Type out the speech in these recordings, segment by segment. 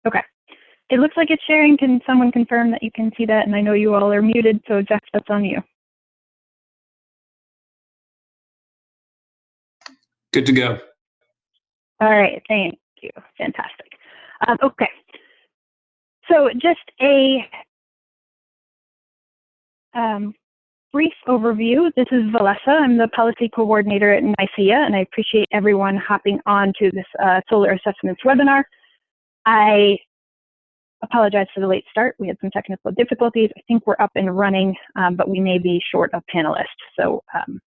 Okay. It looks like it's sharing. Can someone confirm that you can see that? And I know you all are muted, so Jeff, that's on you. Good to go. All right, thank you. Fantastic. Okay. So just a brief overview. This is Valessa. I'm the policy coordinator at NYSEIA, and I appreciate everyone hopping on to this solar assessments webinar. I apologize for the late start. We had some technical difficulties. I think we're up and running, but we may be short of panelists, so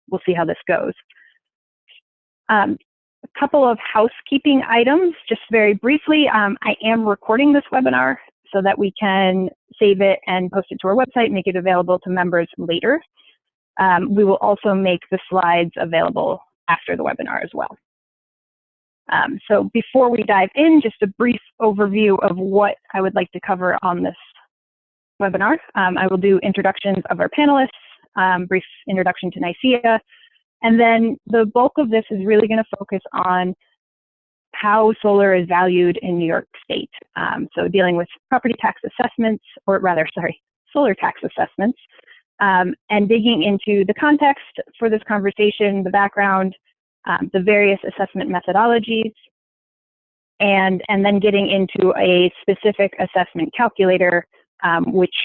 we'll see how this goes. A couple of housekeeping items, just very briefly. I am recording this webinar so that we can save it and post it to our website, make it available to members later. We will also make the slides available after the webinar as well. So before we dive in, just a brief overview of what I would like to cover on this webinar. I will do introductions of our panelists, brief introduction to NYSEIA, and then the bulk of this is really going to focus on how solar is valued in New York State. So dealing with property tax assessments, or rather, sorry, solar tax assessments, and digging into the context for this conversation, the background, the various assessment methodologies, and then getting into a specific assessment calculator, which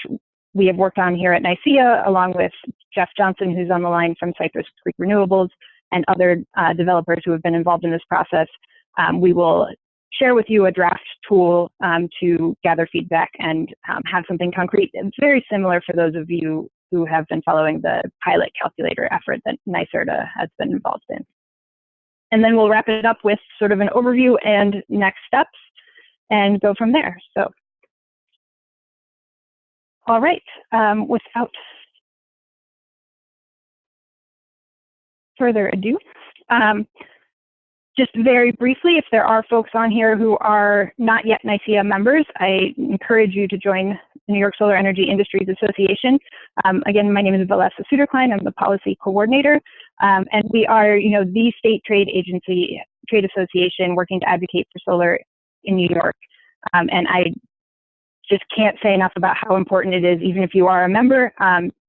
we have worked on here at NYSEIA, along with Jeff Johnson, who's on the line from Cypress Creek Renewables, and other developers who have been involved in this process. We will share with you a draft tool to gather feedback and have something concrete. It's very similar for those of you who have been following the pilot calculator effort that NYSERDA has been involved in. And then we'll wrap it up with sort of an overview and next steps and go from there. So, all right, without further ado, just very briefly, if there are folks on here who are not yet NYSEIA members, I encourage you to join the New York Solar Energy Industries Association. Again, my name is Valessa Suderklein. I'm the policy coordinator, and we are, the state trade agency, trade association working to advocate for solar in New York. And I just can't say enough about how important it is, even if you are a member,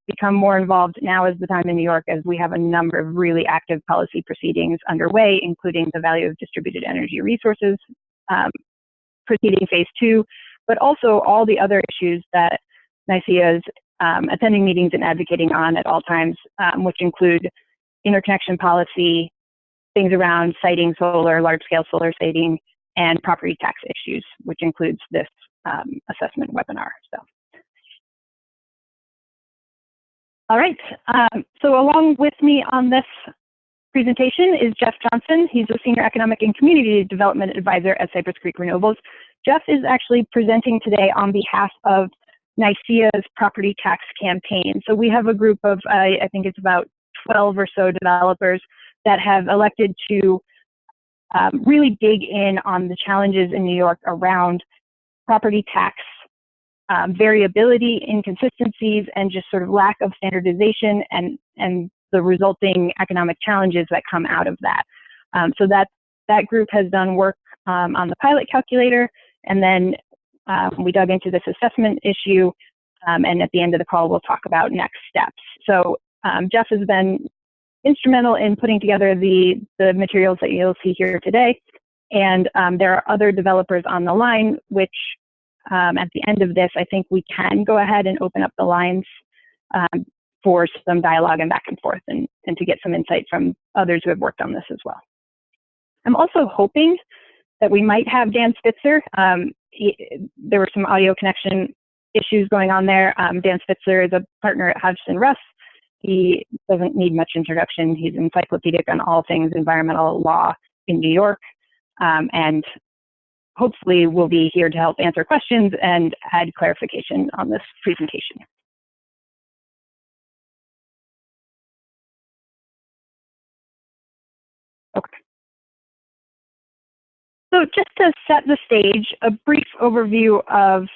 become more involved. Now is the time in New York, as we have a number of really active policy proceedings underway, including the value of distributed energy resources proceeding phase 2, but also all the other issues that NYSEIA is attending meetings and advocating on at all times, which include interconnection policy, things around siting solar, large-scale solar siting, and property tax issues, which includes this assessment webinar. So. All right, so along with me on this presentation is Jeff Johnson. He's a Senior Economic and Community Development Advisor at Cypress Creek Renewables. Jeff is actually presenting today on behalf of NYSEIA's property tax campaign. So we have a group of, I think it's about 12 or so developers that have elected to really dig in on the challenges in New York around property tax variability, inconsistencies, and just sort of lack of standardization and the resulting economic challenges that come out of that. So that group has done work on the pilot calculator, and then we dug into this assessment issue, and at the end of the call, we'll talk about next steps. So Jeff has been instrumental in putting together the materials that you'll see here today, and there are other developers on the line, which at the end of this, I think we can go ahead and open up the lines for some dialogue and back and forth, and to get some insight from others who have worked on this as well. I'm also hoping that we might have Dan Spitzer. There were some audio connection issues going on there. Dan Spitzer is a partner at Hodgson Russ. He doesn't need much introduction. He's encyclopedic on all things environmental law in New York, and hopefully we'll be here to help answer questions and add clarification on this presentation. Okay. So just to set the stage, a brief overview of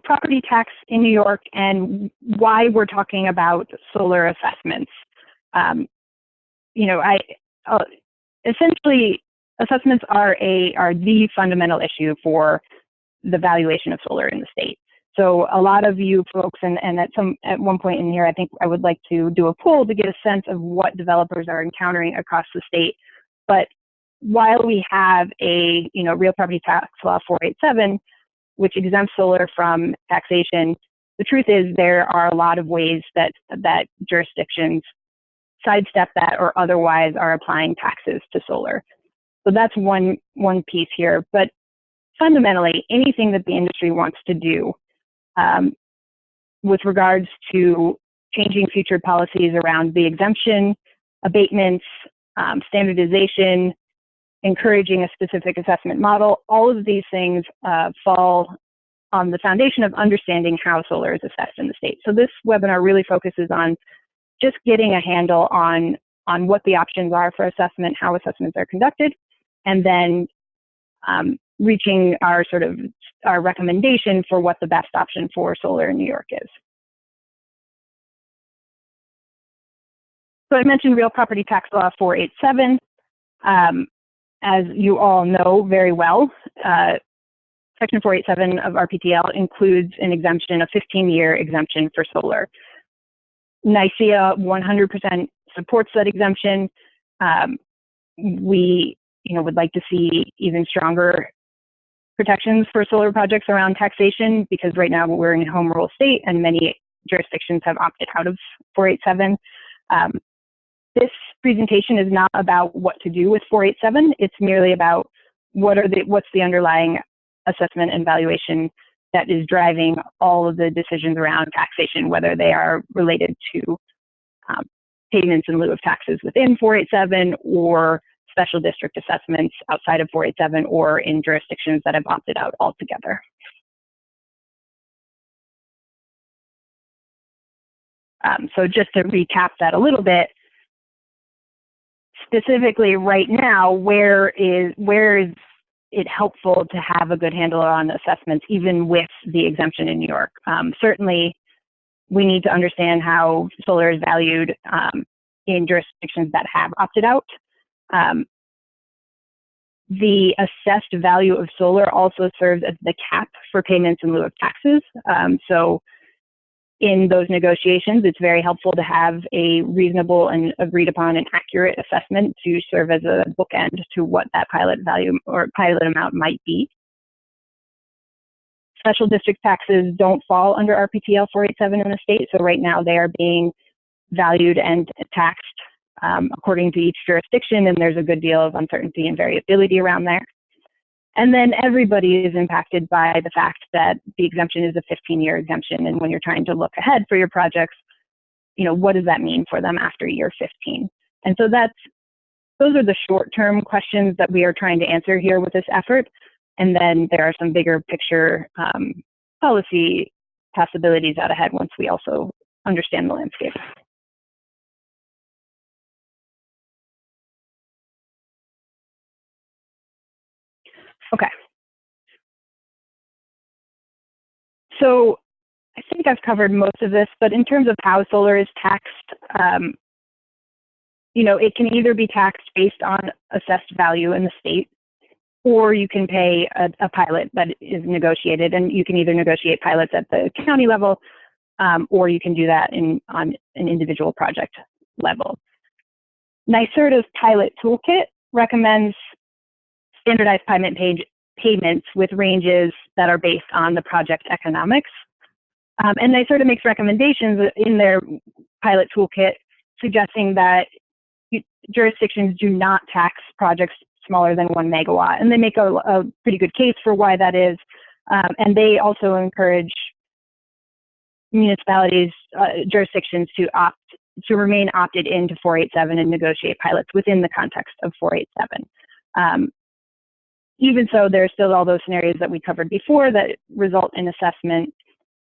property tax in New York and why we're talking about solar assessments. Essentially, assessments are the fundamental issue for the valuation of solar in the state. So a lot of you folks, and at one point in here, I think I would like to do a poll to get a sense of what developers are encountering across the state. But while we have a real property tax law 487, which exempts solar from taxation, the truth is there are a lot of ways that jurisdictions sidestep that or otherwise are applying taxes to solar. So that's one piece here. But fundamentally, anything that the industry wants to do with regards to changing future policies around the exemption, abatements, standardization, encouraging a specific assessment model, all of these things fall on the foundation of understanding how solar is assessed in the state. So this webinar really focuses on just getting a handle on what the options are for assessment, how assessments are conducted, and then reaching our recommendation for what the best option for solar in New York is. So I mentioned Real Property Tax Law 487. As you all know very well, Section 487 of RPTL includes an exemption, a 15-year exemption for solar. NYSEIA 100% supports that exemption. We would like to see even stronger protections for solar projects around taxation, because right now we're in a home rule state and many jurisdictions have opted out of 487. This presentation is not about what to do with 487. It's merely about what's the underlying assessment and valuation that is driving all of the decisions around taxation, whether they are related to payments in lieu of taxes within 487 or special district assessments outside of 487 or in jurisdictions that have opted out altogether. So just to recap that a little bit, specifically right now, where is it helpful to have a good handle on assessments, even with the exemption in New York? Certainly, we need to understand how solar is valued in jurisdictions that have opted out. The assessed value of solar also serves as the cap for payments in lieu of taxes. So in those negotiations, it's very helpful to have a reasonable and agreed upon and accurate assessment to serve as a bookend to what that pilot value or pilot amount might be. Special district taxes don't fall under RPTL 487 in the state, so right now they are being valued and taxed according to each jurisdiction, and there's a good deal of uncertainty and variability around there. And then everybody is impacted by the fact that the exemption is a 15-year exemption, and when you're trying to look ahead for your projects, what does that mean for them after year 15? And so those are the short-term questions that we are trying to answer here with this effort. And then there are some bigger picture policy possibilities out ahead once we also understand the landscape. Okay. So I think I've covered most of this, but in terms of how solar is taxed, it can either be taxed based on assessed value in the state, or you can pay a pilot that is negotiated, and you can either negotiate pilots at the county level, or you can do that on an individual project level. NYSERDA's pilot toolkit recommends standardized payments with ranges that are based on the project economics. And NYSERDA makes recommendations in their pilot toolkit suggesting that jurisdictions do not tax projects smaller than 1 megawatt. And they make a pretty good case for why that is. And they also encourage municipalities, jurisdictions to remain opted into 487 and negotiate pilots within the context of 487. Even so, there are still all those scenarios that we covered before that result in assessment.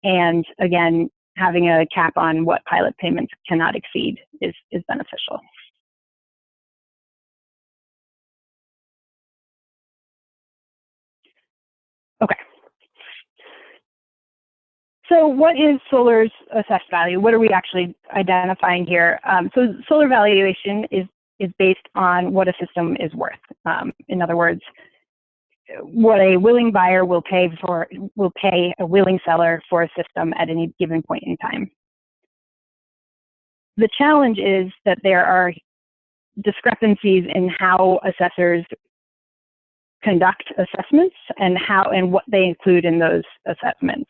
And again, having a cap on what pilot payments cannot exceed is beneficial. Okay. So what is solar's assessed value? What are we actually identifying here? So solar valuation is based on what a system is worth. In other words, what a willing buyer will pay a willing seller for a system at any given point in time. The challenge is that there are discrepancies in how assessors conduct assessments and what they include in those assessments.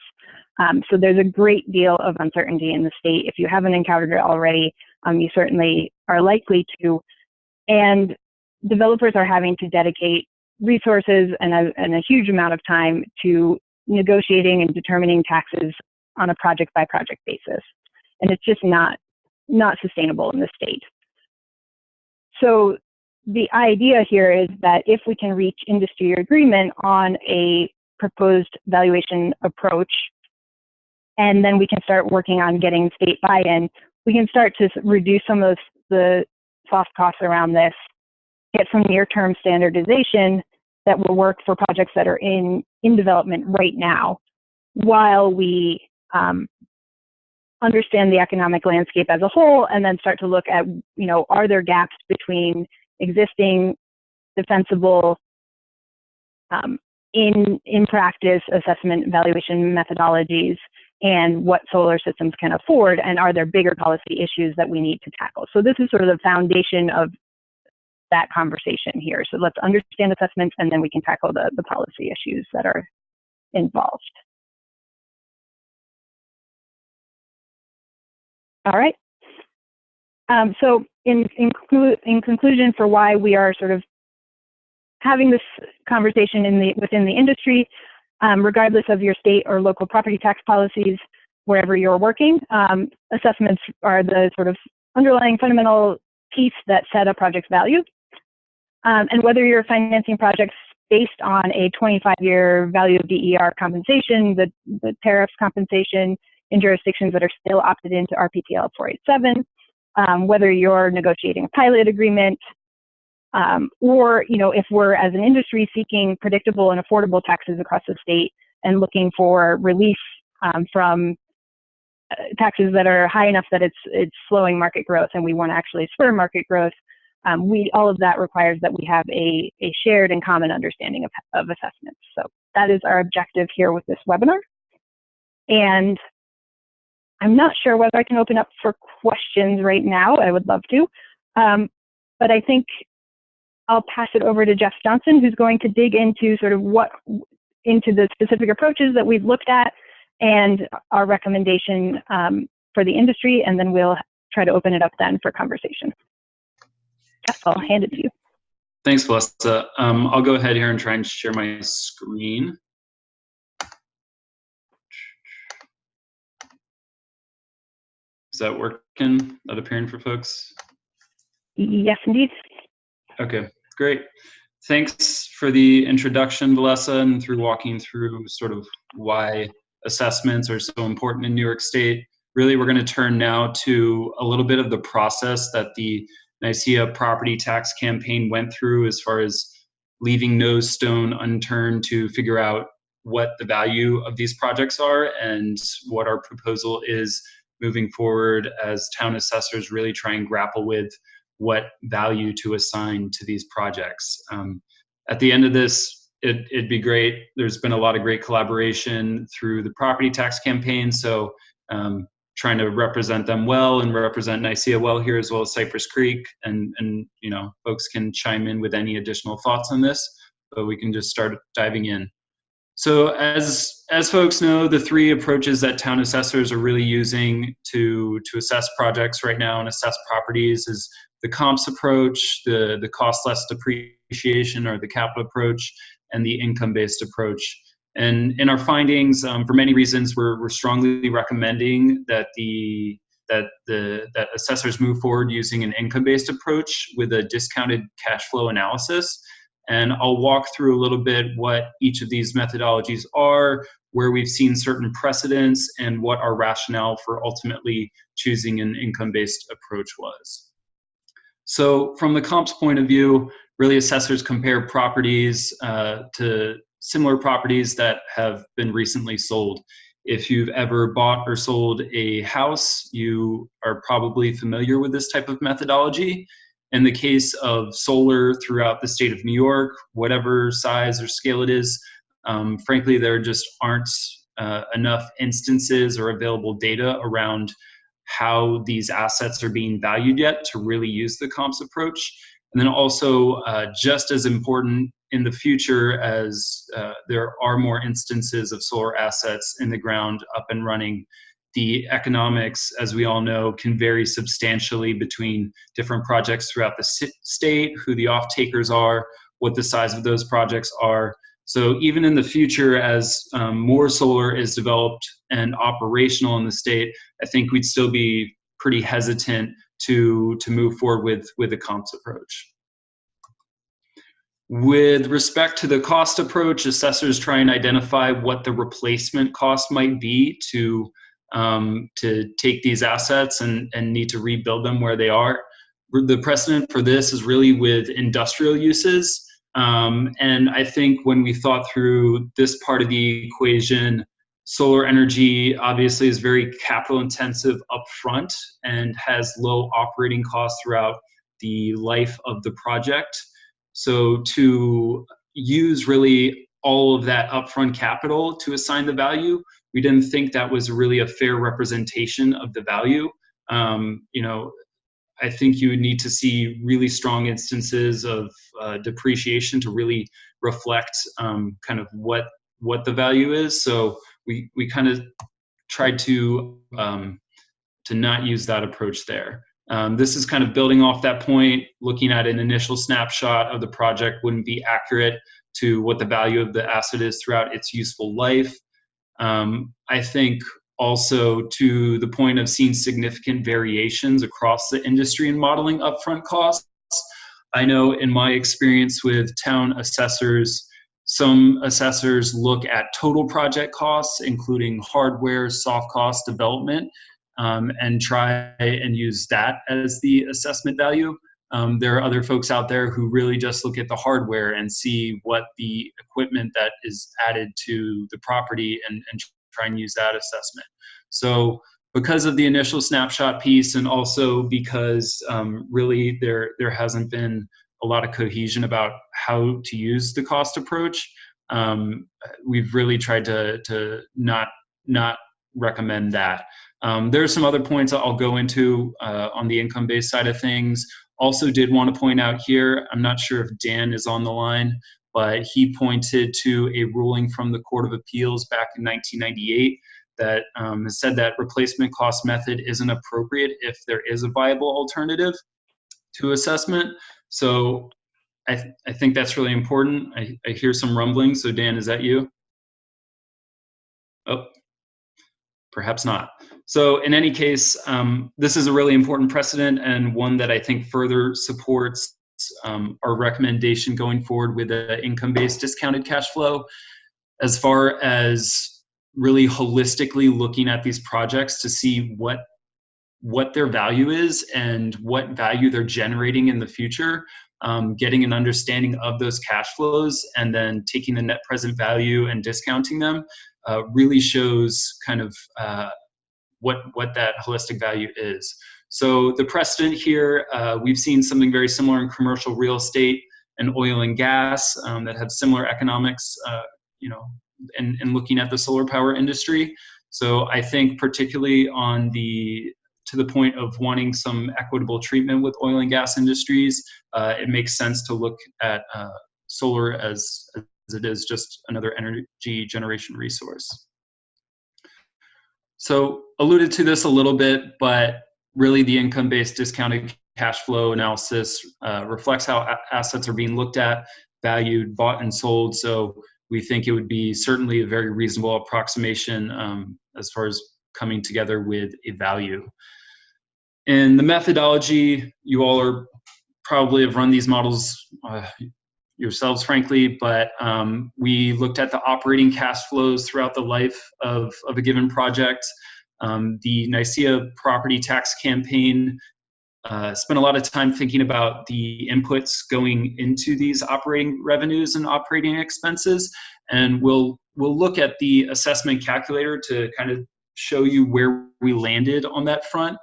So there's a great deal of uncertainty in the state. If you haven't encountered it already, you certainly are likely to. And developers are having to dedicate resources and a huge amount of time to negotiating and determining taxes on a project-by-project basis. And it's just not sustainable in the state. So the idea here is that if we can reach industry agreement on a proposed valuation approach, and then we can start working on getting state buy-in, we can start to reduce some of the soft costs around this, get some near-term standardization that will work for projects that are in development right now, while we understand the economic landscape as a whole, and then start to look at, are there gaps between existing defensible in practice assessment valuation methodologies and what solar systems can afford, and are there bigger policy issues that we need to tackle? So this is sort of the foundation of that conversation here. So let's understand assessments, and then we can tackle the policy issues that are involved. All right. So in conclusion, for why we are sort of having this conversation within the industry, regardless of your state or local property tax policies, wherever you're working, assessments are the sort of underlying fundamental piece that set a project's value. And whether you're financing projects based on a 25-year value of DER compensation, the tariffs compensation in jurisdictions that are still opted into RPTL 487, whether you're negotiating a pilot agreement, or if we're as an industry seeking predictable and affordable taxes across the state and looking for relief from taxes that are high enough that it's slowing market growth, and we want to actually spur market growth, all of that requires that we have a shared and common understanding of assessments. So that is our objective here with this webinar. And I'm not sure whether I can open up for questions right now. I would love to, but I think I'll pass it over to Jeff Johnson, who's going to dig into sort of into the specific approaches that we've looked at and our recommendation for the industry, and then we'll try to open it up then for conversation. Jeff, I'll hand it to you. Thanks, Melissa. I'll go ahead here and try and share my screen. Is that working? That appearing for folks? Yes, indeed. Okay, great. Thanks for the introduction, Melissa, and through walking through sort of why assessments are so important in New York State. Really, we're going to turn now to a little bit of the process that the NYSEIA property tax campaign went through, as far as leaving no stone unturned to figure out what the value of these projects are and what our proposal is moving forward as town assessors really try and grapple with what value to assign to these projects. At the end of this, it'd be great. There's been a lot of great collaboration through the property tax campaign, so trying to represent them well and represent NYSEIA well here, as well as Cypress Creek, and folks can chime in with any additional thoughts on this, but we can just start diving in. So as folks know, the three approaches that town assessors are really using to assess projects right now and assess properties is the comps approach, the cost less depreciation or the capital approach, and the income-based approach. And in our findings, for many reasons, we're strongly recommending that that assessors move forward using an income-based approach with a discounted cash flow analysis. And I'll walk through a little bit what each of these methodologies are, where we've seen certain precedents, and what our rationale for ultimately choosing an income-based approach was. So from the comps point of view, really assessors compare properties to similar properties that have been recently sold. If you've ever bought or sold a house, you are probably familiar with this type of methodology. In the case of solar throughout the state of New York, whatever size or scale it is, frankly, there just aren't enough instances or available data around how these assets are being valued yet to really use the comps approach. And then also, just as important in the future, as there are more instances of solar assets in the ground up and running, the economics, as we all know, can vary substantially between different projects throughout the state, who the off-takers are, what the size of those projects are. So even in the future, as more solar is developed and operational in the state, I think we'd still be pretty hesitant to move forward with a comps approach. With respect to the cost approach, assessors try and identify what the replacement cost might be to take these assets and need to rebuild them where they are. The precedent for this is really with industrial uses. And I think when we thought through this part of the equation, solar energy obviously is very capital intensive upfront and has low operating costs throughout the life of the project. So to use really all of that upfront capital to assign the value, we didn't think that was really a fair representation of the value. I think you would need to see really strong instances of depreciation to really reflect kind of what the value is. So we kind of tried to not use that approach there. This is kind of building off that point. Looking at an initial snapshot of the project wouldn't be accurate to what the value of the asset is throughout its useful life. I think also to the point of seeing significant variations across the industry in modeling upfront costs. I know in my experience with town assessors, some assessors look at total project costs, including hardware, soft cost development, and try and use that as the assessment value. There are other folks out there who really just look at the hardware and see what the equipment that is added to the property and try and use that assessment. So because of the initial snapshot piece, and also because really there hasn't been a lot of cohesion about how to use the cost approach, we've really tried to not recommend that. There are some other points I'll go into on the income-based side of things. Also did want to point out here, I'm not sure if Dan is on the line, but he pointed to a ruling from the Court of Appeals back in 1998 that said that replacement cost method isn't appropriate if there is a viable alternative to assessment. So I think that's really important. I hear some rumbling. So Dan, is that you? Oh, perhaps not. So in any case, this is a really important precedent and one that I think further supports our recommendation going forward with the income-based discounted cash flow, as far as really holistically looking at these projects to see what their value is and what value they're generating in the future, getting an understanding of those cash flows and then taking the net present value and discounting them really shows kind of what that holistic value is. So the precedent here, we've seen something very similar in commercial real estate and oil and gas that have similar economics, in looking at the solar power industry. So I think particularly to the point of wanting some equitable treatment with oil and gas industries, it makes sense to look at solar as it is just another energy generation resource. So alluded to this a little bit, but really the income-based discounted cash flow analysis reflects how assets are being looked at, valued, bought, and sold. So we think it would be certainly a very reasonable approximation as far as coming together with a value. In the methodology, you all are probably have run these models yourselves, frankly, but we looked at the operating cash flows throughout the life of a given project. The NYSEIA property tax campaign spent a lot of time thinking about the inputs going into these operating revenues and operating expenses, and we'll look at the assessment calculator to kind of show you where we landed on that front.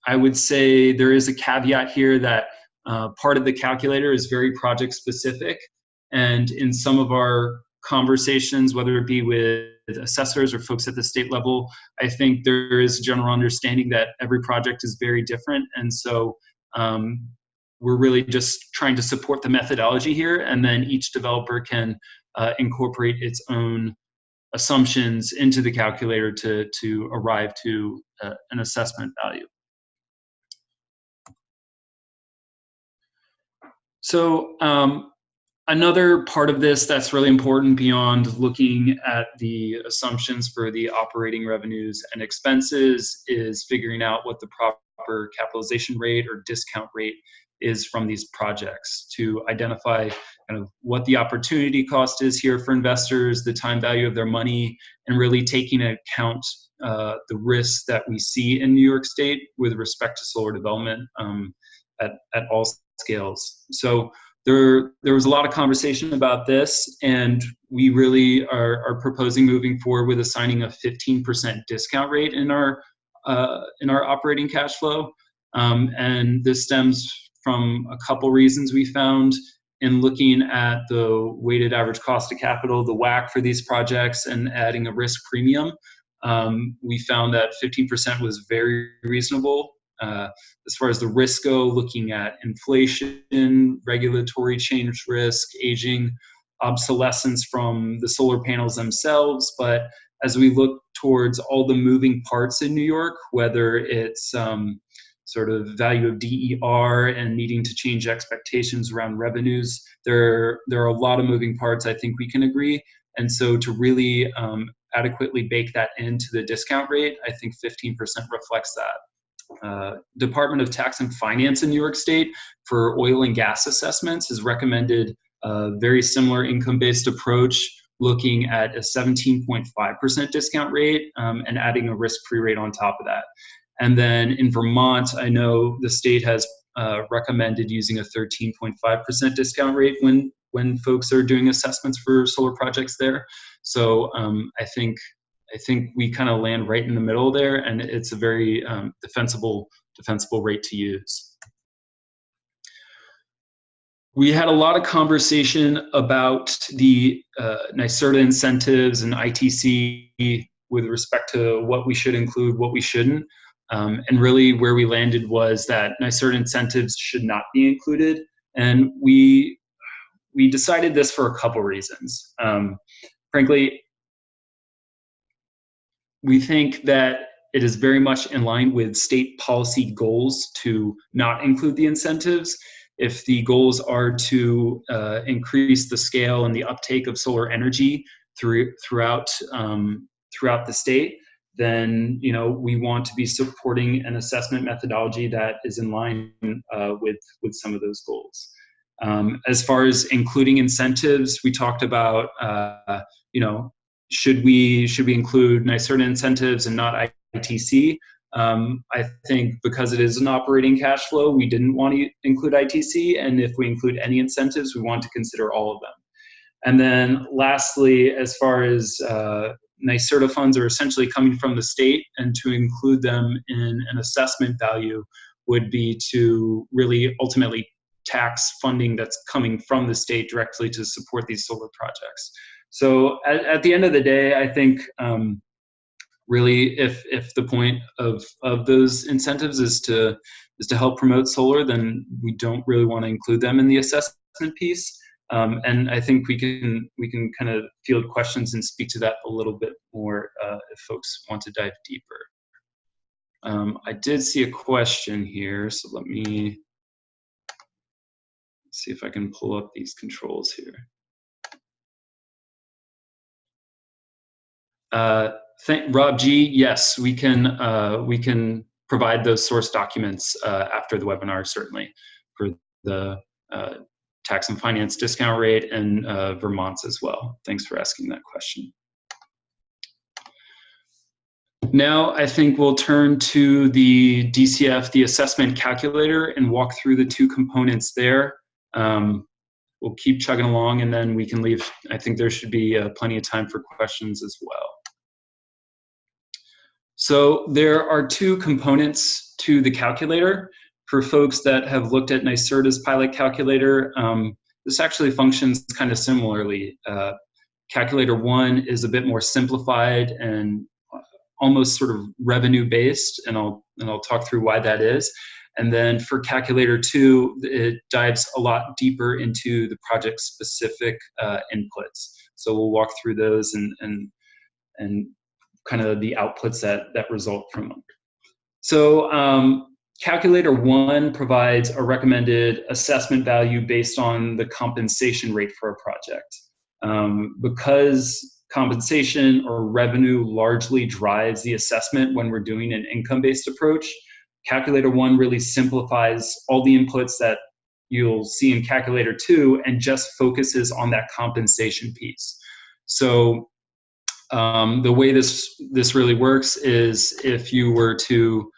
I would say there is a caveat here that part of the calculator is very project specific. And in some of our conversations, whether it be with assessors or folks at the state level, I think there is a general understanding that every project is very different. And so we're really just trying to support the methodology here, and then each developer can incorporate its own assumptions into the calculator to arrive to an assessment value. So another part of this that's really important beyond looking at the assumptions for the operating revenues and expenses is figuring out what the proper capitalization rate or discount rate is from these projects to identify kind of what the opportunity cost is here for investors, the time value of their money, and really taking into account the risks that we see in New York State with respect to solar development at all scales. So there was a lot of conversation about this, and we really are proposing moving forward with assigning a 15% discount rate in our operating cash flow. And this stems from a couple reasons we found in looking at the weighted average cost of capital, the WACC for these projects, and adding a risk premium. We found that 15% was very reasonable. As far as the risk go, looking at inflation, regulatory change risk, aging, obsolescence from the solar panels themselves. But as we look towards all the moving parts in New York, whether it's sort of value of DER and needing to change expectations around revenues, there are a lot of moving parts, I think we can agree. And so to really adequately bake that into the discount rate, I think 15% reflects that. Department of Tax and Finance in New York State for oil and gas assessments has recommended a very similar income-based approach, looking at a 17.5% discount rate and adding a risk-free rate on top of that. And then in Vermont, I know the state has recommended using a 13.5% discount rate when folks are doing assessments for solar projects there. So I think we kind of land right in the middle there, and it's a very defensible rate to use. We had a lot of conversation about the NYSERDA incentives and ITC with respect to what we should include, what we shouldn't. And really where we landed was that NYSERDA incentives should not be included. And we decided this for a couple reasons. Frankly, we think that it is very much in line with state policy goals to not include the incentives. If the goals are to increase the scale and the uptake of solar energy throughout the state, then we want to be supporting an assessment methodology that is in line with some of those goals. As far as including incentives, we talked about should we include NYSERDA incentives and not ITC? I think because it is an operating cash flow, we didn't want to include ITC, and if we include any incentives, we want to consider all of them. And then lastly, as far as NYSERDA funds are essentially coming from the state, and to include them in an assessment value would be to really ultimately tax funding that's coming from the state directly to support these solar projects. So at the end of the day, I think really if the point of those incentives is to help promote solar, then we don't really want to include them in the assessment piece. And I think we can kind of field questions and speak to that a little bit more if folks want to dive deeper. I did see a question here, so let me see if I can pull up these controls here. Rob G, yes, we can provide those source documents after the webinar, certainly, for the tax and finance discount rate and Vermont's as well. Thanks for asking that question. Now I think we'll turn to the DCF, the assessment calculator, and walk through the two components there. We'll keep chugging along, and then we can leave. I think there should be plenty of time for questions as well. So there are two components to the calculator. For folks that have looked at NYSERDA's pilot calculator, this actually functions kind of similarly. Calculator 1 is a bit more simplified and almost sort of revenue based, and I'll talk through why that is. And then for calculator 2, it dives a lot deeper into the project specific inputs. So we'll walk through those and kind of the outputs that result from them. So calculator 1 provides a recommended assessment value based on the compensation rate for a project. Because compensation or revenue largely drives the assessment when we're doing an income-based approach, calculator 1 really simplifies all the inputs that you'll see in calculator 2 and just focuses on that compensation piece. So the way this really works is if you were to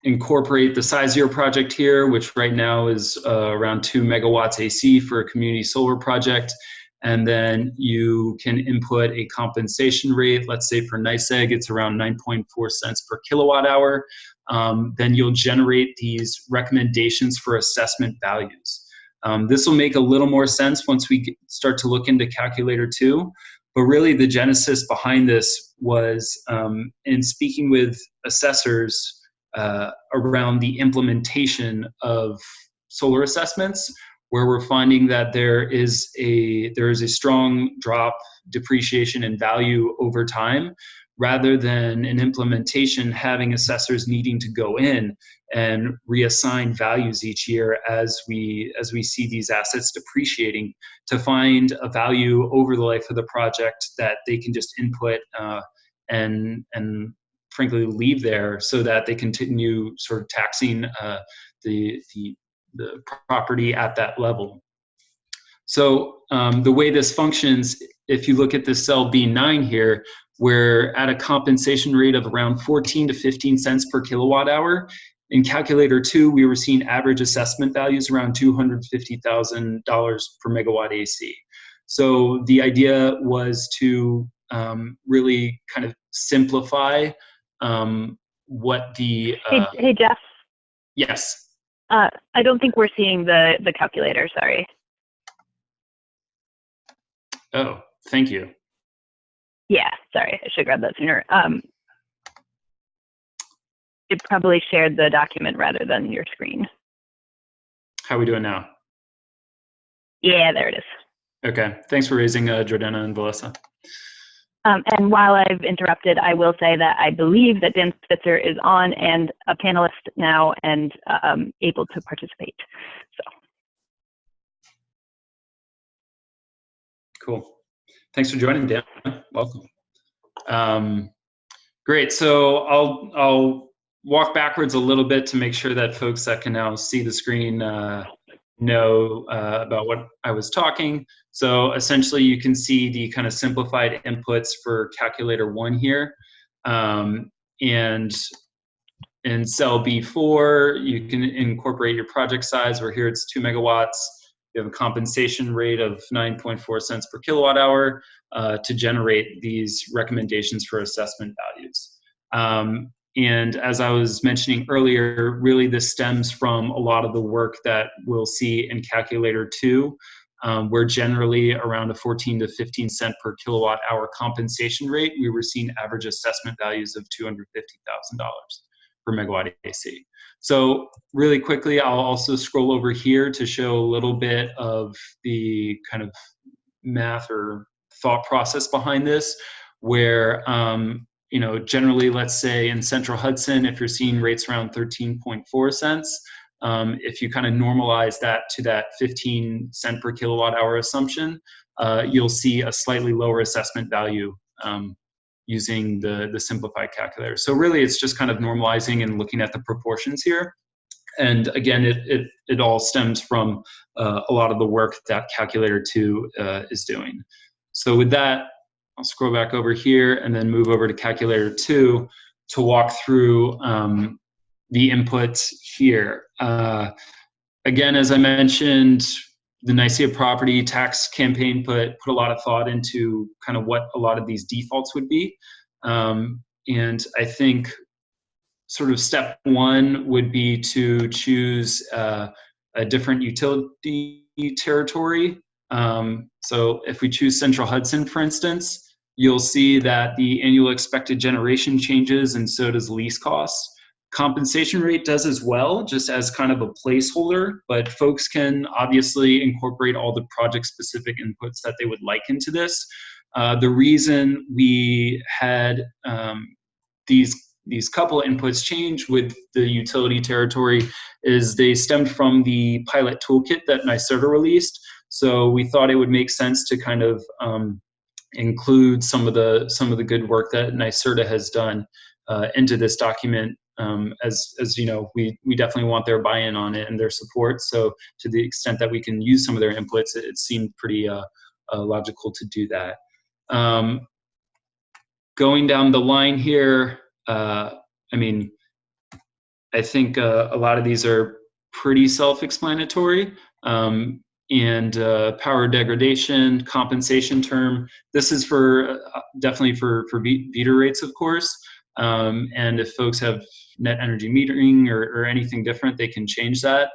incorporate the size of your project here, which right now is around 2 megawatts AC for a community solar project, and then you can input a compensation rate. Let's say for NYSEG, it's around 9.4 cents per kilowatt hour. Then you'll generate these recommendations for assessment values. This will make a little more sense once we start to look into calculator 2. But really the genesis behind this was in speaking with assessors around the implementation of solar assessments, where we're finding that there is a strong drop, depreciation in value over time, rather than an implementation having assessors needing to go in and reassign values each year as we see these assets depreciating, to find a value over the life of the project that they can just input and frankly leave there, so that they continue sort of taxing the property at that level. So the way this functions, if you look at this cell B9 here, we're at a compensation rate of around 14 to 15 cents per kilowatt hour. In calculator 2, we were seeing average assessment values around $250,000 per megawatt AC. So the idea was to really kind of simplify what the... Hey, Jeff. Yes. I don't think we're seeing the calculator, sorry. Oh, thank you. Yeah, sorry, I should grab that sooner. It probably shared the document rather than your screen. How are we doing now? Yeah, there it is. Okay, thanks for raising Jordana and Valessa. And while I've interrupted, I will say that I believe that Dan Spitzer is on and a panelist now and able to participate. So. Cool. Thanks for joining, Dan. Welcome. Great. So I'll walk backwards a little bit to make sure that folks that can now see the screen know about what I was talking. So essentially, you can see the kind of simplified inputs for calculator 1 here. And in cell B4, you can incorporate your project size, where here it's 2 megawatts. You have a compensation rate of 9.4 cents per kilowatt hour to generate these recommendations for assessment values. And as I was mentioning earlier, really this stems from a lot of the work that we'll see in calculator 2, where generally around a 14 to 15 cent per kilowatt hour compensation rate, we were seeing average assessment values of $250,000 per megawatt AC. So really quickly, I'll also scroll over here to show a little bit of the kind of math or thought process behind this, where you know, generally, let's say in Central Hudson, if you're seeing rates around 13.4 cents, if you kind of normalize that to that 15 cent per kilowatt hour assumption, you'll see a slightly lower assessment value using the simplified calculator. So really, it's just kind of normalizing and looking at the proportions here. And again, it all stems from a lot of the work that calculator 2 is doing. So with that, I'll scroll back over here and then move over to calculator 2 to walk through the inputs here. Again, as I mentioned, the NYSEIA property tax campaign put a lot of thought into kind of what a lot of these defaults would be. And I think sort of step one would be to choose a different utility territory. So if we choose Central Hudson, for instance, you'll see that the annual expected generation changes, and so does lease costs. Compensation rate does as well, just as kind of a placeholder, but folks can obviously incorporate all the project-specific inputs that they would like into this. The reason we had these couple inputs change with the utility territory is they stemmed from the pilot toolkit that NYSERDA released. So we thought it would make sense to kind of include some of the good work that NYSERDA has done into this document. As you know, we definitely want their buy-in on it and their support. So to the extent that we can use some of their inputs, it seemed pretty logical to do that. Going down the line here, I mean, I think a lot of these are pretty self-explanatory. And power degradation, compensation term. This is for definitely for meter rates, of course. And if folks have net energy metering or anything different, they can change that.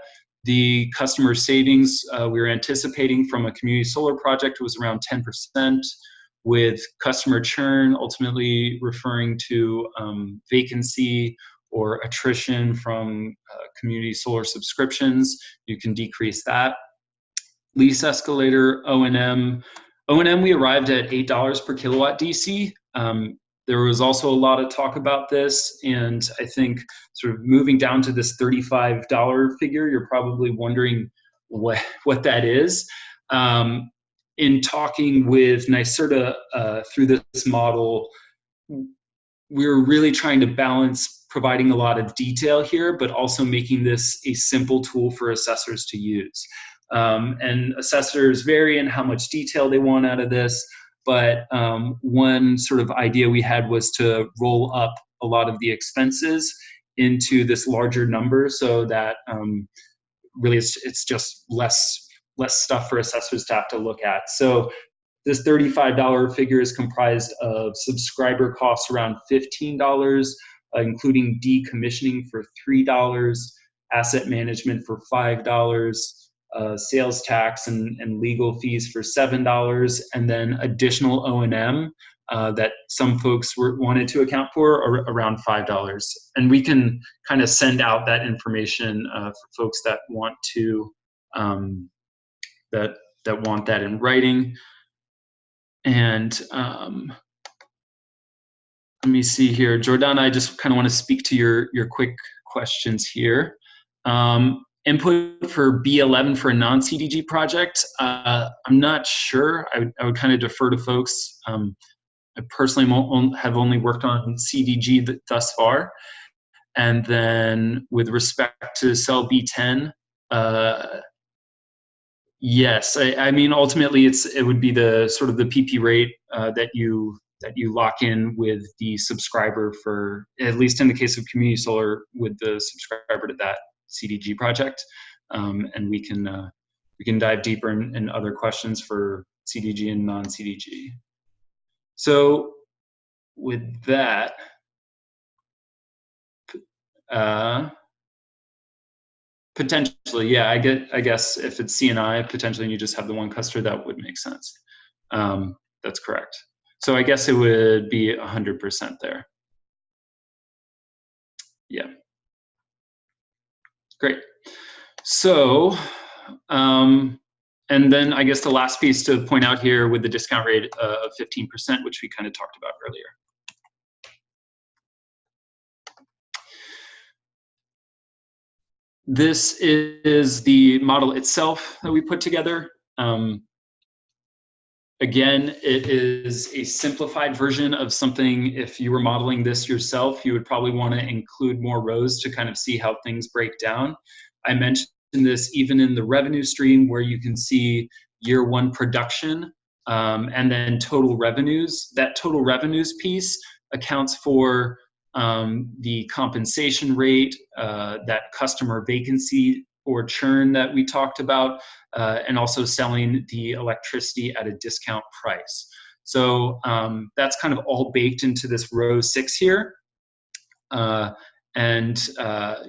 The customer savings we were anticipating from a community solar project was around 10%, with customer churn ultimately referring to vacancy or attrition from community solar subscriptions. You can decrease that. Lease escalator, O&M. O&M, we arrived at $8 per kilowatt DC. There was also a lot of talk about this, and I think sort of moving down to this $35 figure, you're probably wondering what that is. In talking with NYSERDA through this model, we're really trying to balance providing a lot of detail here, but also making this a simple tool for assessors to use. And assessors vary in how much detail they want out of this, but one sort of idea we had was to roll up a lot of the expenses into this larger number so that really it's just less stuff for assessors to have to look at. So this $35 figure is comprised of subscriber costs around $15, including decommissioning for $3, asset management for $5, sales tax and legal fees for $7, and then additional O&M that some folks wanted to account for around $5. And we can kind of send out that information for folks that want to that want that in writing. And let me see here, Jordana, I just kind of want to speak to your quick questions here. Input for B11 for a non-CDG project. I'm not sure. I would kind of defer to folks. I personally have only worked on CDG thus far. And then with respect to cell B10, yes, I mean, ultimately it would be the sort of the PP rate that you lock in with the subscriber for, at least in the case of community solar, with the subscriber to that CDG project. And we can dive deeper in other questions for CDG and non-CDG. So with that, potentially, yeah, I guess if it's CNI, potentially you just have the one customer, that would make sense. That's correct. So I guess it would be 100% there. Yeah. Great. So, and then I guess the last piece to point out here with the discount rate of 15%, which we kind of talked about earlier. This is the model itself that we put together. Again, it is a simplified version of something. If you were modeling this yourself, you would probably want to include more rows to kind of see how things break down. I mentioned this even in the revenue stream, where you can see year one production and then total revenues. That total revenues piece accounts for the compensation rate, that customer vacancy or churn that we talked about, and also selling the electricity at a discount price. So that's kind of all baked into this row 6 here. And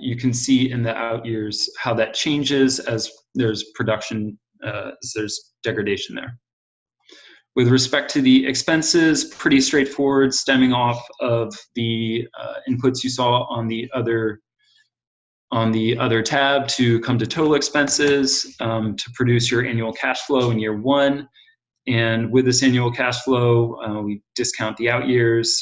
you can see in the out years how that changes as there's production, as there's degradation there. With respect to the expenses, pretty straightforward, stemming off of the inputs you saw on the other tab to come to total expenses to produce your annual cash flow in year 1. And with this annual cash flow, we discount the out years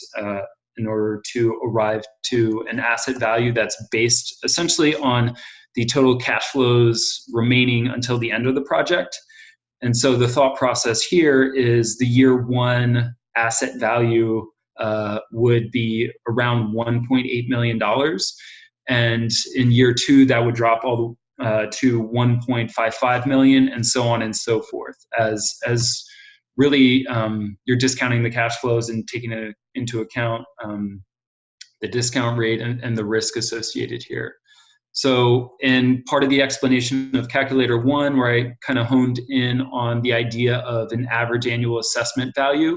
in order to arrive to an asset value that's based essentially on the total cash flows remaining until the end of the project. And so the thought process here is the year 1 asset value would be around $1.8 million. And in year 2, that would drop all to 1.55 million, and so on and so forth. As really, you're discounting the cash flows and taking into account the discount rate and the risk associated here. So in part of the explanation of Calculator 1, where I kind of honed in on the idea of an average annual assessment value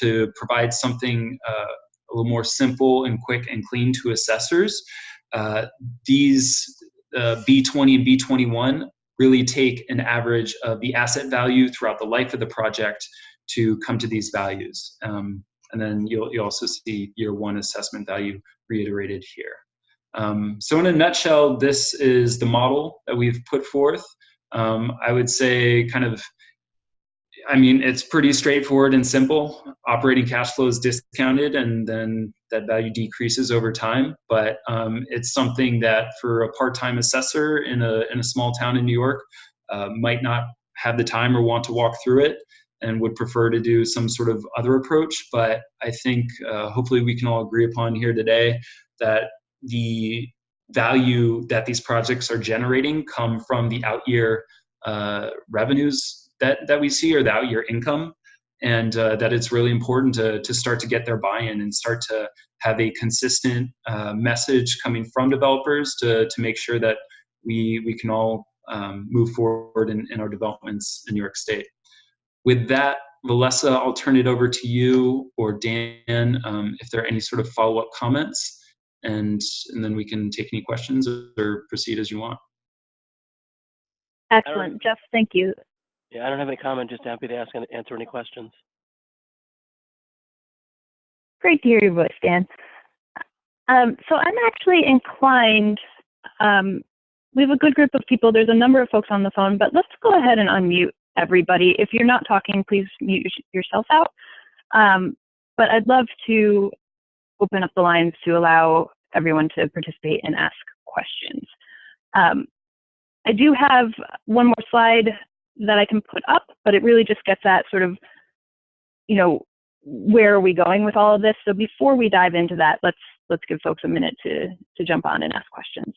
to provide something a little more simple and quick and clean to assessors, these B20 and B21 really take an average of the asset value throughout the life of the project to come to these values. And then you'll also see year 1 assessment value reiterated here. So in a nutshell, this is the model that we've put forth. I would say it's pretty straightforward and simple. Operating cash flow is discounted, and then that value decreases over time. But it's something that for a part-time assessor in a small town in New York might not have the time or want to walk through it and would prefer to do some sort of other approach. But I think hopefully we can all agree upon here today that the value that these projects are generating come from the out year revenues that we see, or the out year income, and that it's really important to start to get their buy-in and start to have a consistent message coming from developers to make sure that we can all move forward in our developments in New York State. With that, Valessa, I'll turn it over to you or Dan if there are any sort of follow-up comments. And then we can take any questions or proceed as you want. Excellent. Jeff, thank you. Yeah, I don't have any comment, just happy to answer any questions. Great to hear your voice, Dan. So I'm actually inclined, we have a good group of people, there's a number of folks on the phone, but let's go ahead and unmute everybody. If you're not talking, please mute yourself out. But I'd love to open up the lines to allow everyone to participate and ask questions. I do have one more slide that I can put up, but it really just gets at sort of, where are we going with all of this? So before we dive into that, let's give folks a minute to jump on and ask questions.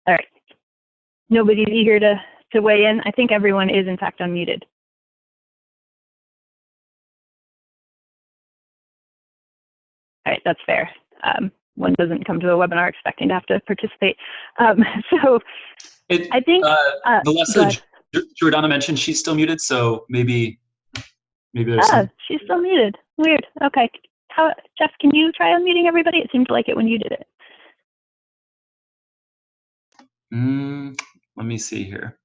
All right. Nobody's eager to weigh in. I think everyone is, in fact, unmuted. All right, that's fair. One doesn't come to a webinar expecting to have to participate. I think Valessa, Jordana mentioned she's still muted, so maybe there's she's still muted. Weird. Okay. Jeff, can you try unmuting everybody? It seemed like it when you did it. Let me see here.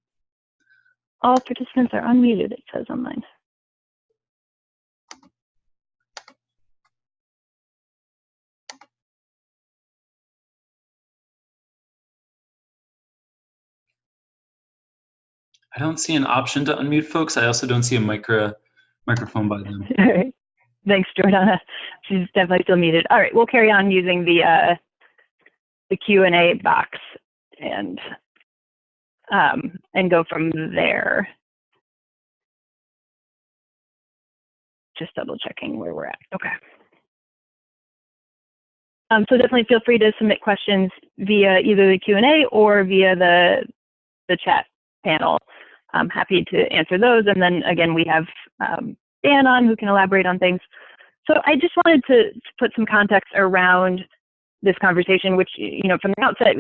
All participants are unmuted, it says online. I don't see an option to unmute folks. I also don't see a microphone by them. All right. Thanks, Jordana. She's definitely still muted. All right, we'll carry on using the Q&A box and go from there. Just double checking where we're at. Okay. So definitely feel free to submit questions via either the Q&A or via the chat panel. I'm happy to answer those. And then again, we have Dan on who can elaborate on things. So I just wanted to put some context around this conversation, which, from the outset,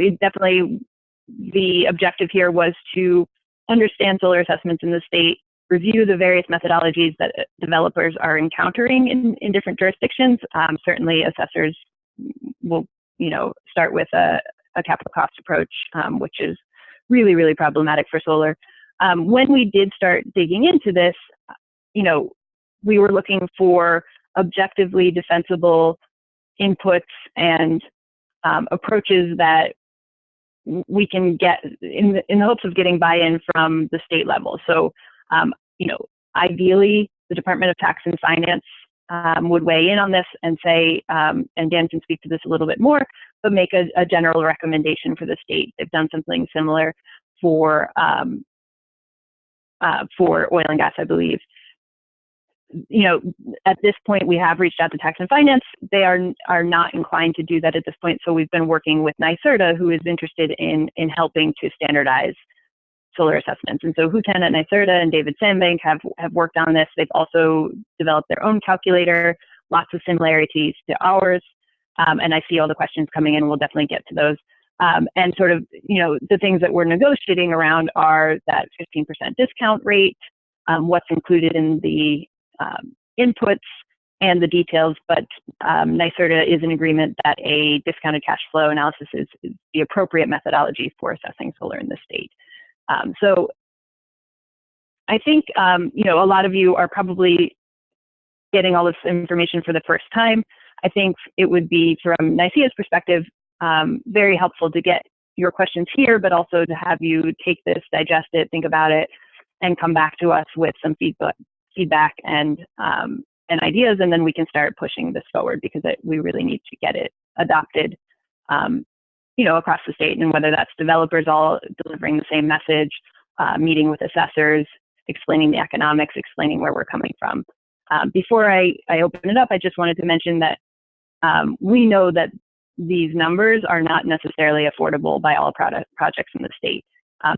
the objective here was to understand solar assessments in the state, review the various methodologies that developers are encountering in different jurisdictions. Certainly assessors will, start with a capital cost approach, which is really, really problematic for solar. When we did start digging into this, we were looking for objectively defensible inputs and approaches that we can get in the hopes of getting buy-in from the state level. So, ideally, the Department of Tax and Finance would weigh in on this and say, and Dan can speak to this a little bit more, but make a general recommendation for the state. They've done something similar for oil and gas, I believe. At this point, we have reached out to Tax and Finance. They are not inclined to do that at this point. So we've been working with NYSERDA, who is interested in helping to standardize solar assessments. And so Hutan at NYSERDA and David Sandbank have worked on this. They've also developed their own calculator, lots of similarities to ours. And I see all the questions coming in. We'll definitely get to those. And sort of, the things that we're negotiating around are that 15% discount rate, what's included in the inputs and the details, but NYSERDA is in agreement that a discounted cash flow analysis is the appropriate methodology for assessing solar in the state. So I think, a lot of you are probably getting all this information for the first time. I think it would be, from NYSEIA's perspective, very helpful to get your questions here, but also to have you take this, digest it, think about it, and come back to us with some feedback and ideas, and then we can start pushing this forward, because we really need to get it adopted, across the state, and whether that's developers all delivering the same message, meeting with assessors, explaining the economics, explaining where we're coming from. Before I open it up, I just wanted to mention that we know that these numbers are not necessarily affordable by all projects in the state.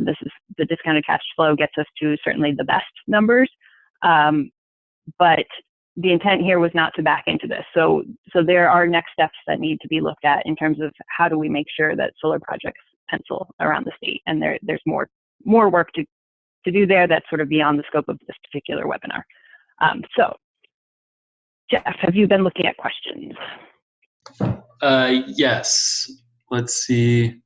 This is the discounted cash flow gets us to certainly the best numbers, but the intent here was not to back into this. So there are next steps that need to be looked at in terms of how do we make sure that solar projects pencil around the state, and there's more work to do there that's sort of beyond the scope of this particular webinar. So, Jeff, have you been looking at questions? Yes. Let's see.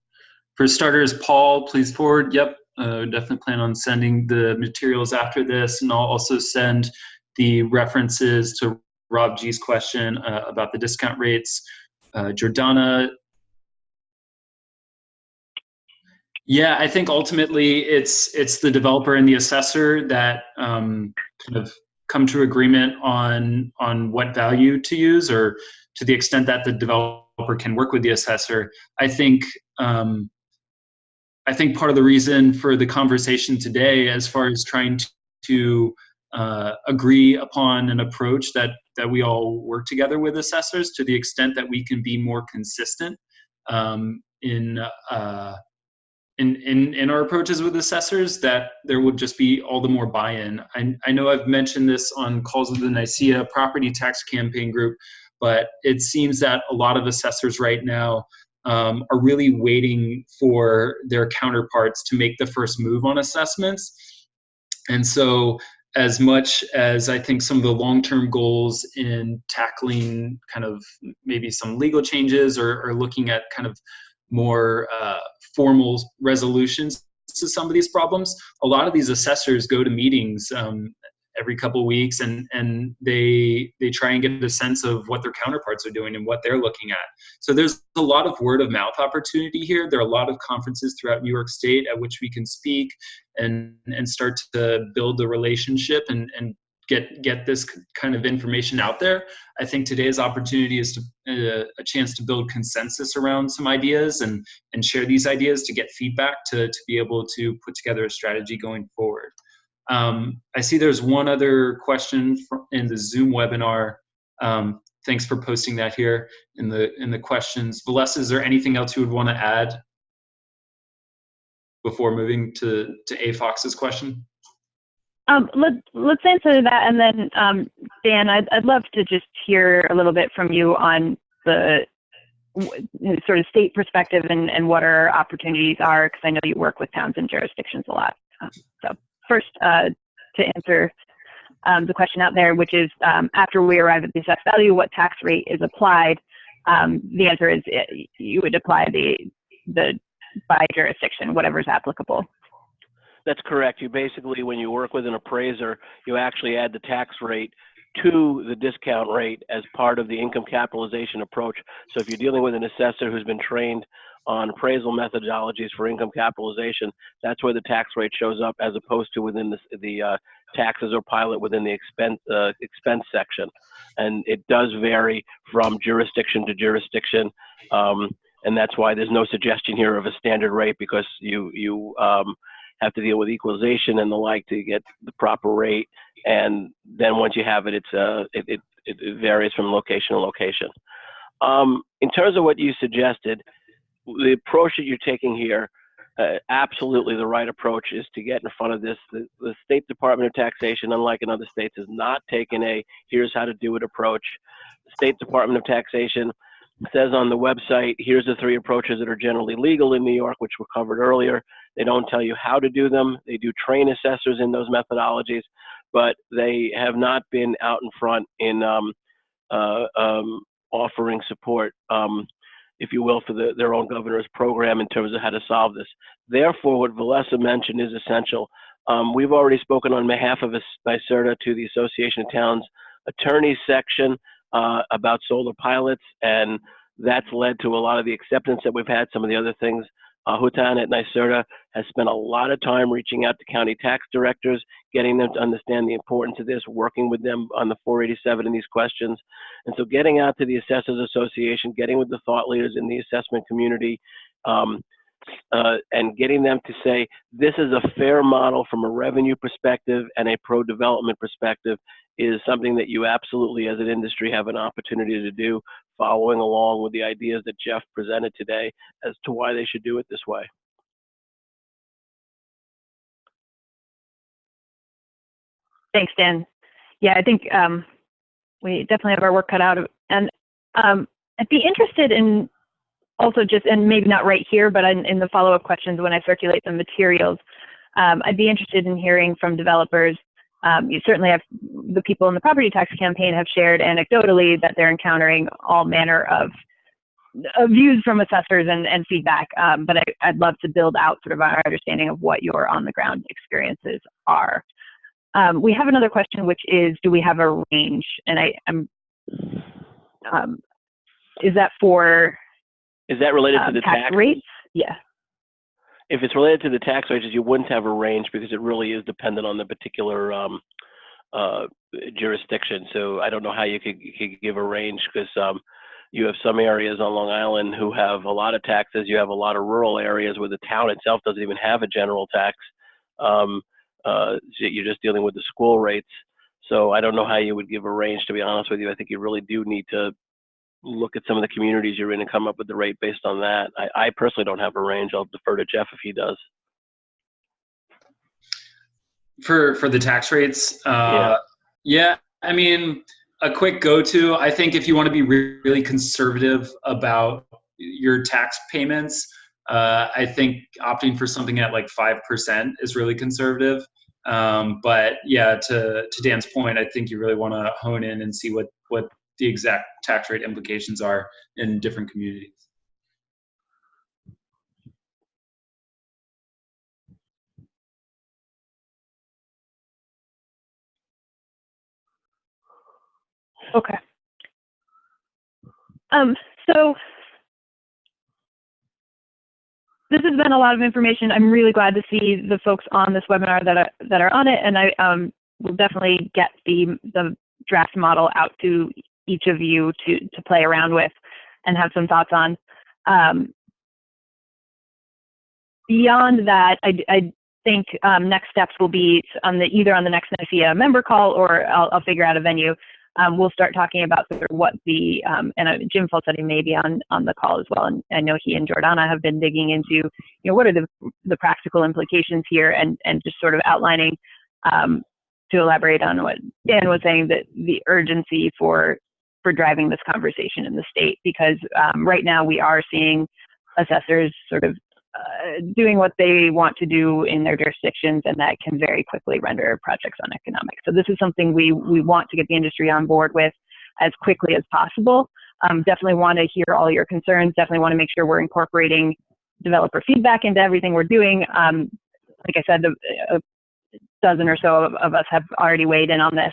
For starters, Paul, please forward. Yep. Definitely plan on sending the materials after this, and I'll also send the references to Rob G's question about the discount rates. Jordana. Yeah, I think ultimately it's the developer and the assessor that kind of come to agreement on what value to use, or to the extent that the developer can work with the assessor. I think part of the reason for the conversation today, as far as trying to agree upon an approach that we all work together with assessors, to the extent that we can be more consistent in our approaches with assessors, that there would just be all the more buy-in. I know I've mentioned this on calls with the NYSEIA property tax campaign group, but it seems that a lot of assessors right now are really waiting for their counterparts to make the first move on assessments. And so, as much as I think some of the long-term goals in tackling kind of maybe some legal changes, or looking at kind of more formal resolutions to some of these problems, a lot of these assessors go to meetings every couple of weeks, and they try and get a sense of what their counterparts are doing and what they're looking at. So there's a lot of word of mouth opportunity here. There are a lot of conferences throughout New York State at which we can speak and start to build the relationship and get this kind of information out there. I think today's opportunity is a chance to build consensus around some ideas and share these ideas to get feedback to be able to put together a strategy going forward. I see there's one other question in the Zoom webinar. Thanks for posting that here in the questions. Valessa, is there anything else you would want to add before moving to A. Fox's question? Let's answer that, and then Dan, I'd love to just hear a little bit from you on the sort of state perspective and what our opportunities are, because I know you work with towns and jurisdictions a lot. So first, to answer the question out there, which is after we arrive at the assessed value, what tax rate is applied? The answer is you would apply the by jurisdiction, whatever's applicable. That's correct. You basically, when you work with an appraiser, you actually add the tax rate to the discount rate as part of the income capitalization approach. So if you're dealing with an assessor who's been trained on appraisal methodologies for income capitalization, that's where the tax rate shows up, as opposed to within the taxes or pilot within the expense section. And it does vary from jurisdiction to jurisdiction. And that's why there's no suggestion here of a standard rate, because you have to deal with equalization and the like to get the proper rate. And then once you have it, it varies from location to location. In terms of what you suggested, the approach that you're taking here, absolutely the right approach is to get in front of this. The State Department of Taxation, unlike in other states, has not taken a here's how to do it approach. The State Department of Taxation says on the website, here's the 3 approaches that are generally legal in New York, which were covered earlier. They don't tell you how to do them. They do train assessors in those methodologies, but they have not been out in front in offering support, if you will, for their own governor's program in terms of how to solve this. Therefore, what Valessa mentioned is essential. We've already spoken on behalf of NYSERDA to the Association of Towns Attorneys section about solar pilots, and that's led to a lot of the acceptance that we've had. Some of the other things, Hutan at NYSERDA has spent a lot of time reaching out to county tax directors, getting them to understand the importance of this, working with them on the 487 and these questions. And so getting out to the Assessors Association, getting with the thought leaders in the assessment community, and getting them to say, this is a fair model from a revenue perspective and a pro-development perspective, is something that you absolutely as an industry have an opportunity to do, following along with the ideas that Jeff presented today as to why they should do it this way. Thanks, Dan. Yeah, I think we definitely have our work cut out. And I'd be interested in also just, and maybe not right here, but in the follow-up questions when I circulate the materials, I'd be interested in hearing from developers. You certainly have the people in the property tax campaign have shared anecdotally that they're encountering all manner of views from assessors and feedback, but I'd love to build out sort of our understanding of what your on-the-ground experiences are. We have another question, which is, do we have a range? And is that for? Is that related to the tax rates? Yeah. If it's related to the tax rates, you wouldn't have a range, because it really is dependent on the particular jurisdiction. So I don't know how you could give a range, because you have some areas on Long Island who have a lot of taxes. You have a lot of rural areas where the town itself doesn't even have a general tax. You're just dealing with the school rates. So I don't know how you would give a range, to be honest with you. I think you really do need to look at some of the communities you're in and come up with the rate based on that. I personally don't have a range. I'll defer to Jeff if he does. For the tax rates, yeah, I mean, a quick go-to, I think if you want to be really conservative about your tax payments, I think opting for something at like 5% is really conservative. But yeah, to Dan's point, I think you really want to hone in and see what the exact tax rate implications are in different communities. Okay. So this has been a lot of information. I'm really glad to see the folks on this webinar that are on it, and I will definitely get the draft model out to each of you to play around with and have some thoughts on. Beyond that, I think next steps will be either on the next NYSEIA member call, or I'll figure out a venue. We'll start talking about sort of what and Jim Falsetti may be on the call as well. And I know he and Jordana have been digging into, what are the practical implications here, and just sort of outlining to elaborate on what Dan was saying, that the urgency for driving this conversation in the state, because right now we are seeing assessors sort of doing what they want to do in their jurisdictions, and that can very quickly render projects uneconomic. So this is something we want to get the industry on board with as quickly as possible. Definitely want to hear all your concerns. Definitely want to make sure we're incorporating developer feedback into everything we're doing. Like I said, a dozen or so of us have already weighed in on this.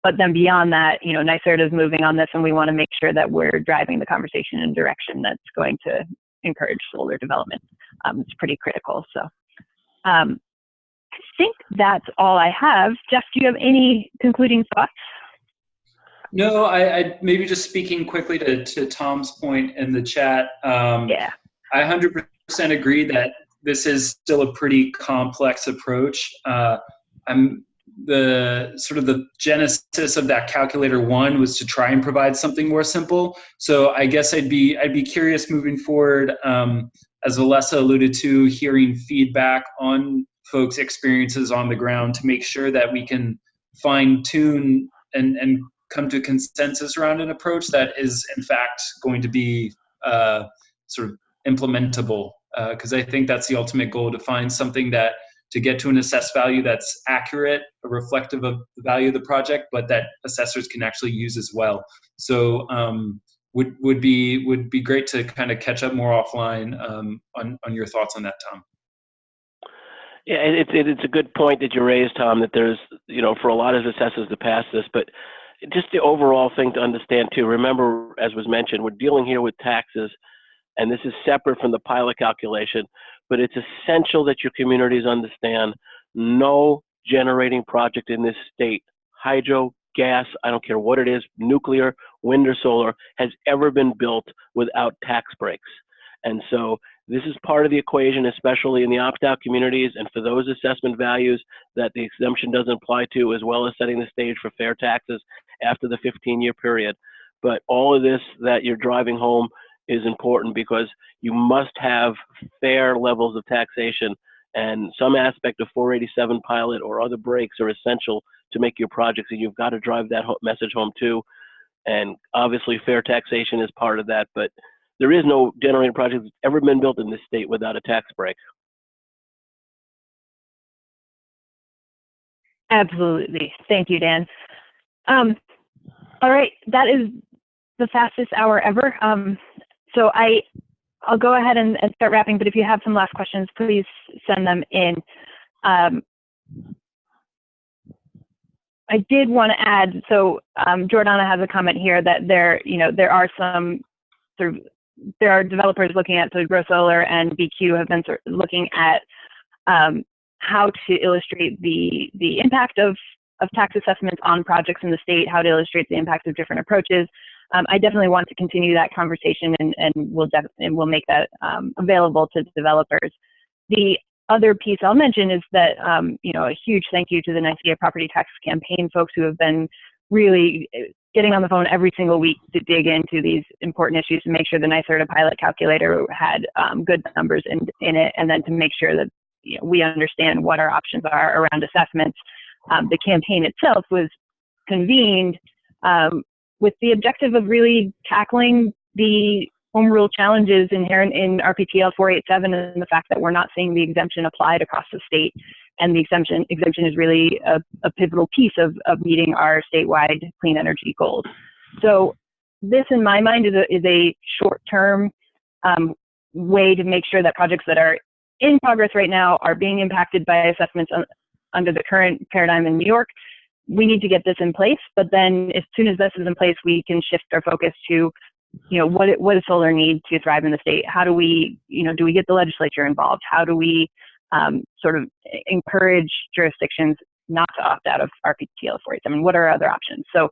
But then beyond that, NYSERDA is moving on this, and we want to make sure that we're driving the conversation in a direction that's going to encourage solar development. It's pretty critical. So I think that's all I have. Jeff, do you have any concluding thoughts? No, I maybe just speaking quickly to Tom's point in the chat. Yeah. I 100% agree that this is still a pretty complex approach. The genesis of that calculator one was to try and provide something more simple. So I guess I'd be curious moving forward, as Alessa alluded to, hearing feedback on folks' experiences on the ground to make sure that we can fine tune and come to consensus around an approach that is in fact going to be sort of implementable. Because I think that's the ultimate goal, to find something that to get to an assessed value that's accurate, reflective of the value of the project, but that assessors can actually use as well. So would be great to kind of catch up more offline on your thoughts on that, Tom. Yeah, it's a good point that you raised, Tom, that there's, for a lot of assessors to pass this, but just the overall thing to understand too, remember, as was mentioned, we're dealing here with taxes, and this is separate from the pilot calculation, but it's essential that your communities understand no generating project in this state, hydro, gas, I don't care what it is, nuclear, wind or solar, has ever been built without tax breaks. And so this is part of the equation, especially in the opt-out communities, and for those assessment values that the exemption doesn't apply to, as well as setting the stage for fair taxes after the 15-year period. But all of this that you're driving home is important, because you must have fair levels of taxation, and some aspect of 487 pilot or other breaks are essential to make your projects, and you've got to drive that message home too. And obviously fair taxation is part of that, but there is no generating project that's ever been built in this state without a tax break. Absolutely. Thank you, Dan. All right, that is the fastest hour ever. So I'll go ahead and start wrapping, but if you have some last questions, please send them in. I did want to add, so Jordana has a comment here that there are some there are developers looking at, so Grow Solar and BQ have been looking at how to illustrate the impact of tax assessments on projects in the state, how to illustrate the impact of different approaches. I definitely want to continue that conversation, and we'll make that available to developers. The other piece I'll mention is that a huge thank you to the NYSEIA Property Tax Campaign folks, who have been really getting on the phone every single week to dig into these important issues, to make sure the NYSERDA pilot calculator had good numbers in it, and then to make sure that we understand what our options are around assessments. The campaign itself was convened with the objective of really tackling the home rule challenges inherent in RPTL 487, and the fact that we're not seeing the exemption applied across the state. And the exemption is really a pivotal piece of meeting our statewide clean energy goals. So this, in my mind, is a short-term way to make sure that projects that are in progress right now are being impacted by assessments under the current paradigm in New York. We need to get this in place, but then as soon as this is in place, we can shift our focus to, what does solar need to thrive in the state? How do we, do we get the legislature involved? How do we sort of encourage jurisdictions not to opt out of RPTL 487? What are our other options? So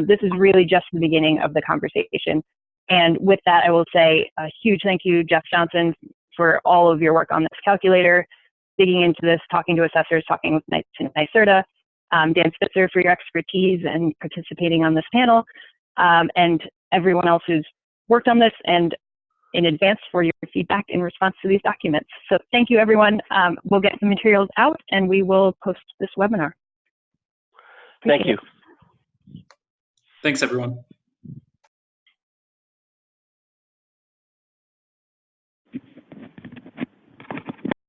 this is really just the beginning of the conversation. And with that, I will say a huge thank you, Jeff Johnson, for all of your work on this calculator, digging into this, talking to assessors, talking with NYSERDA, Dan Spitzer for your expertise and participating on this panel, and everyone else who's worked on this. And in advance for your feedback in response to these documents. So thank you, everyone. We'll get the materials out and we will post this webinar. Thank you. Thanks, everyone.